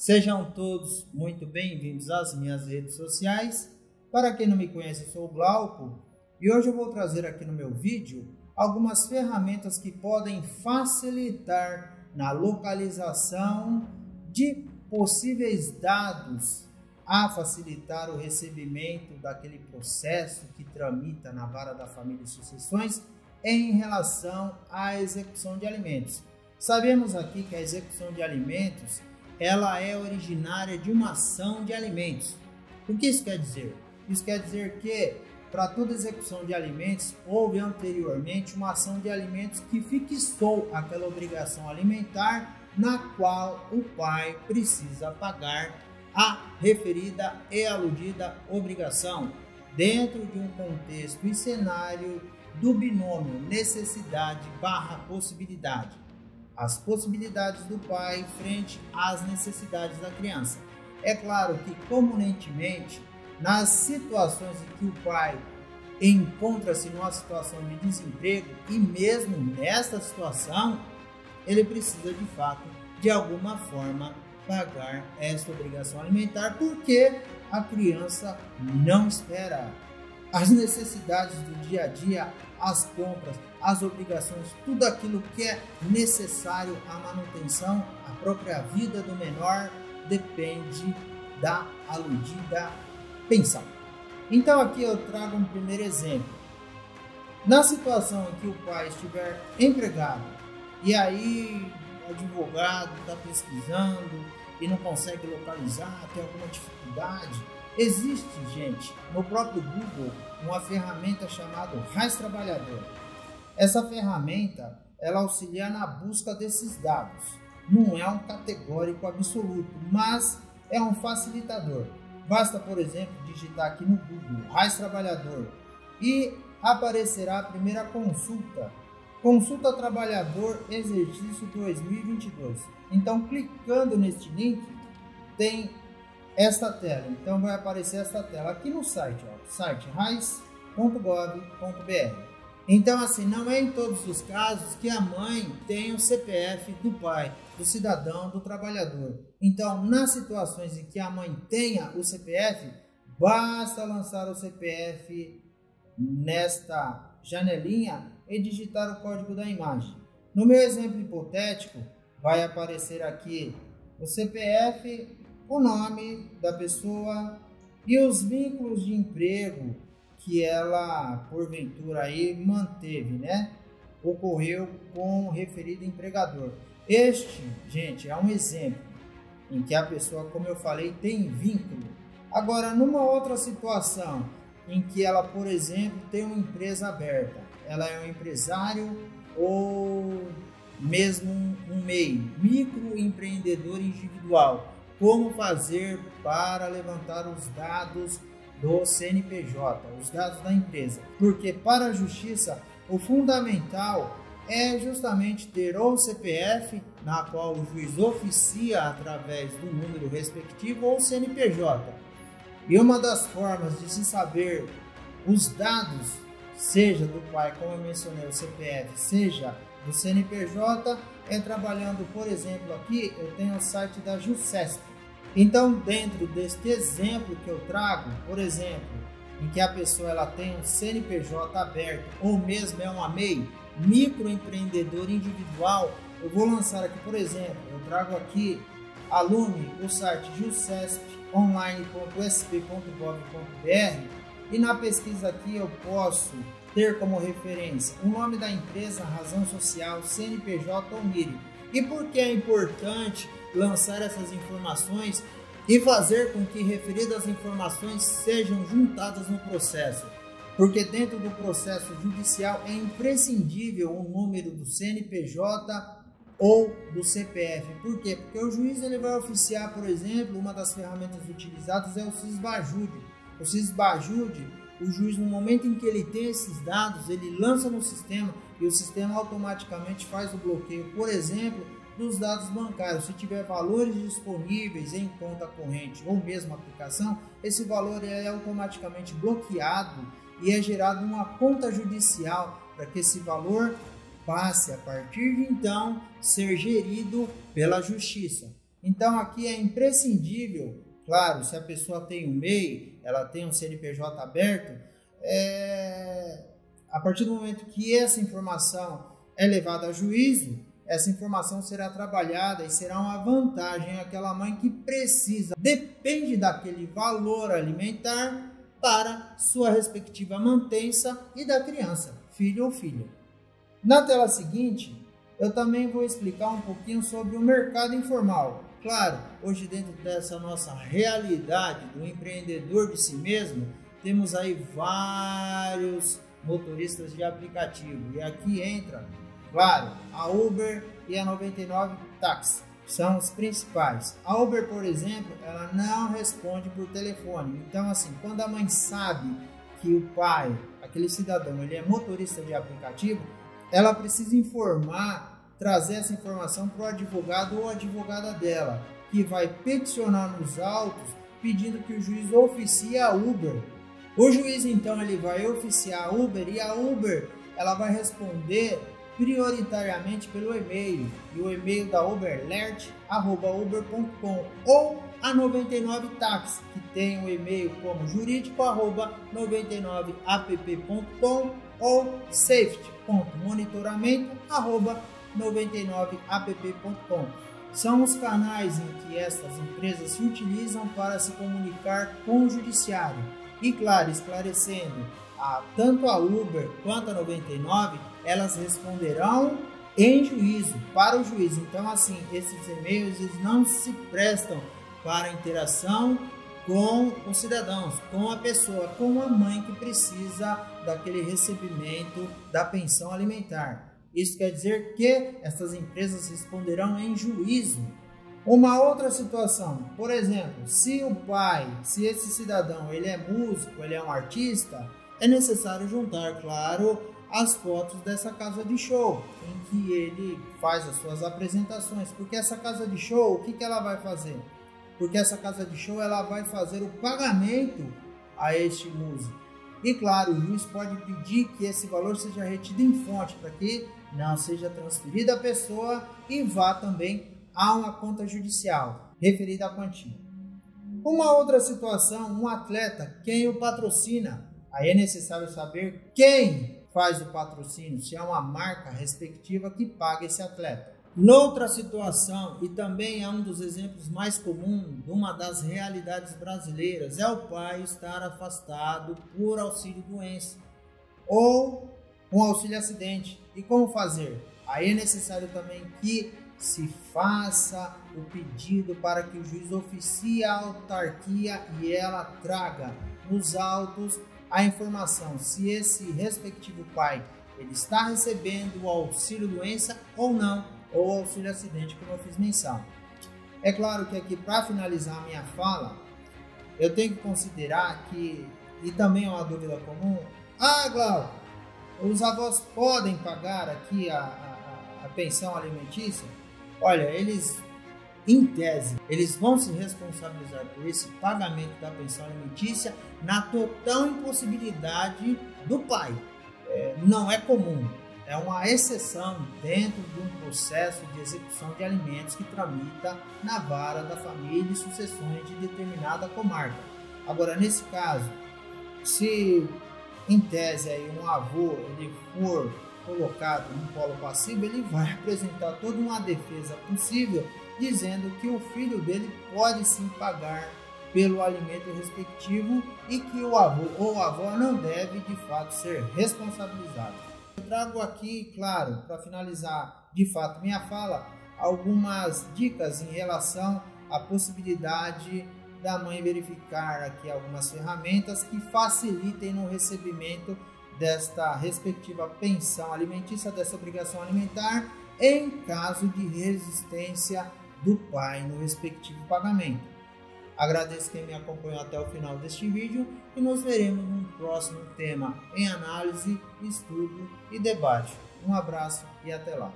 Sejam todos muito bem-vindos às minhas redes sociais. Para quem não me conhece, eu sou o Glauco e hoje eu vou trazer aqui no meu vídeo algumas ferramentas que podem facilitar na localização de possíveis dados a facilitar o recebimento daquele processo que tramita na Vara da Família e Sucessões em relação à execução de alimentos. Sabemos aqui que a execução de alimentos ela é originária de uma ação de alimentos. O que isso quer dizer? Isso quer dizer que para toda execução de alimentos houve anteriormente uma ação de alimentos que fixou aquela obrigação alimentar na qual o pai precisa pagar a referida e aludida obrigação dentro de um contexto e cenário do binômio necessidade/possibilidade. As possibilidades do pai frente às necessidades da criança. É claro que comumente, nas situações em que o pai encontra-se numa situação de desemprego e mesmo nesta situação, ele precisa de fato, de alguma forma, pagar essa obrigação alimentar porque a criança não espera. As necessidades do dia a dia, as compras, as obrigações, tudo aquilo que é necessário à manutenção, à própria vida do menor, depende da aludida pensão. Então aqui eu trago um primeiro exemplo. Na situação em que o pai estiver empregado e aí o advogado está pesquisando e não consegue localizar, tem alguma dificuldade, existe, gente, no próprio Google, uma ferramenta chamada RAIS Trabalhador. Essa ferramenta, ela auxilia na busca desses dados. Não é um categórico absoluto, mas é um facilitador. Basta, por exemplo, digitar aqui no Google RAIS Trabalhador e aparecerá a primeira consulta. Consulta Trabalhador Exercício 2022. Então, clicando neste link, tem esta tela. Então, vai aparecer esta tela aqui no site, site rais.gov.br. Então, assim, não é em todos os casos que a mãe tem o CPF do pai, do cidadão, do trabalhador. Então, nas situações em que a mãe tenha o CPF, basta lançar o CPF nesta janelinha e digitar o código da imagem. No meu exemplo hipotético, vai aparecer aqui o CPF, o nome da pessoa e os vínculos de emprego que ela, porventura, aí manteve, né? Ocorreu com o referido empregador. Este, gente, é um exemplo em que a pessoa, como eu falei, tem vínculo. Agora, numa outra situação em que ela, por exemplo, tem uma empresa aberta, ela é um empresário ou mesmo um MEI, microempreendedor individual, como fazer para levantar os dados do CNPJ, os dados da empresa? Porque para a justiça o fundamental é justamente ter ou o CPF, na qual o juiz oficia através do número respectivo, ou o CNPJ. E uma das formas de se saber os dados, seja do pai, como eu mencionei, o CPF, seja do CNPJ, é trabalhando, por exemplo, aqui eu tenho o site da Jusesp. Então, dentro deste exemplo que eu trago, por exemplo, em que a pessoa ela tem um CNPJ aberto ou mesmo é uma MEI, microempreendedor individual, eu vou lançar aqui, por exemplo, eu trago aqui alume o site jusesponline.sp.gov.br e na pesquisa aqui eu posso ter como referência o nome da empresa, razão social, CNPJ ou NIRI. E por que é importante lançar essas informações e fazer com que referidas informações sejam juntadas no processo? Porque dentro do processo judicial é imprescindível o número do CNPJ ou do CPF. Por quê? Porque o juiz ele vai oficiar, por exemplo, uma das ferramentas utilizadas é o Sisbajude. O Sisbajude, o juiz, no momento em que ele tem esses dados, ele lança no sistema e o sistema automaticamente faz o bloqueio, por exemplo, dos dados bancários. Se tiver valores disponíveis em conta corrente ou mesmo aplicação, esse valor é automaticamente bloqueado e é gerada uma conta judicial para que esse valor passe a partir de então ser gerido pela justiça. Então aqui é imprescindível, claro, se a pessoa tem um MEI, ela tem um CNPJ aberto, a partir do momento que essa informação é levada a juízo, essa informação será trabalhada e será uma vantagem àquela mãe que precisa, depende daquele valor alimentar para sua respectiva mantença e da criança, filho ou filha. Na tela seguinte, eu também vou explicar um pouquinho sobre o mercado informal. Claro, hoje dentro dessa nossa realidade do empreendedor de si mesmo, temos aí vários motoristas de aplicativo e aqui entra, claro, a Uber e a 99 Táxi, são os principais. A Uber, por exemplo, ela não responde por telefone, então assim, quando a mãe sabe que o pai, aquele cidadão, ele é motorista de aplicativo, ela precisa informar, trazer essa informação para o advogado ou advogada dela, que vai peticionar nos autos pedindo que o juiz oficie a Uber. O juiz então ele vai oficiar a Uber e a Uber ela vai responder prioritariamente pelo e-mail, e o e-mail da Uber alert@uber.com ou a 99 Táxi, que tem o e-mail como jurídico @99app.com ou safety.monitoramento@99app.com. São os canais em que estas empresas se utilizam para se comunicar com o judiciário. E claro, esclarecendo, tanto a Uber quanto a 99, elas responderão em juízo, para o juiz. Então assim, esses e-mails eles não se prestam para interação com os cidadãos, com a pessoa, com a mãe que precisa daquele recebimento da pensão alimentar. Isso quer dizer que essas empresas responderão em juízo. Uma outra situação, por exemplo, se o pai, se esse cidadão ele é músico, ele é um artista, é necessário juntar, claro, as fotos dessa casa de show, em que ele faz as suas apresentações, porque essa casa de show, o que ela vai fazer? Porque essa casa de show ela vai fazer o pagamento a este músico. E claro, o juiz pode pedir que esse valor seja retido em fonte, para que não seja transferido à pessoa e vá também a uma conta judicial referida à quantia. Uma outra situação, um atleta, quem o patrocina? Aí é necessário saber quem faz o patrocínio, se é uma marca respectiva que paga esse atleta. Noutra situação, e também é um dos exemplos mais comuns de uma das realidades brasileiras, é o pai estar afastado por auxílio-doença ou com auxílio-acidente. E como fazer? Aí é necessário também que se faça o pedido para que o juiz oficie a autarquia e ela traga nos autos a informação se esse respectivo pai ele está recebendo o auxílio-doença ou não, ou auxílio-acidente, como eu fiz menção. É claro que aqui, para finalizar a minha fala, eu tenho que considerar que, e também é uma dúvida comum, Glauco, os avós podem pagar aqui a pensão alimentícia? Olha, eles, em tese, eles vão se responsabilizar por esse pagamento da pensão alimentícia na total impossibilidade do pai. Não é comum. É uma exceção dentro de um processo de execução de alimentos que tramita na vara da família e sucessões de determinada comarca. Agora, nesse caso, se em tese aí, um avô ele for colocado no polo passivo, ele vai apresentar toda uma defesa possível, dizendo que o filho dele pode sim pagar pelo alimento respectivo e que o avô ou a avó não deve de fato ser responsabilizado. Eu trago aqui, claro, para finalizar de fato minha fala, algumas dicas em relação à possibilidade da mãe verificar aqui algumas ferramentas que facilitem no recebimento desta respectiva pensão alimentícia, dessa obrigação alimentar, em caso de resistência do pai no respectivo pagamento. Agradeço quem me acompanhou até o final deste vídeo e nos veremos num próximo tema em análise, estudo e debate. Um abraço e até lá.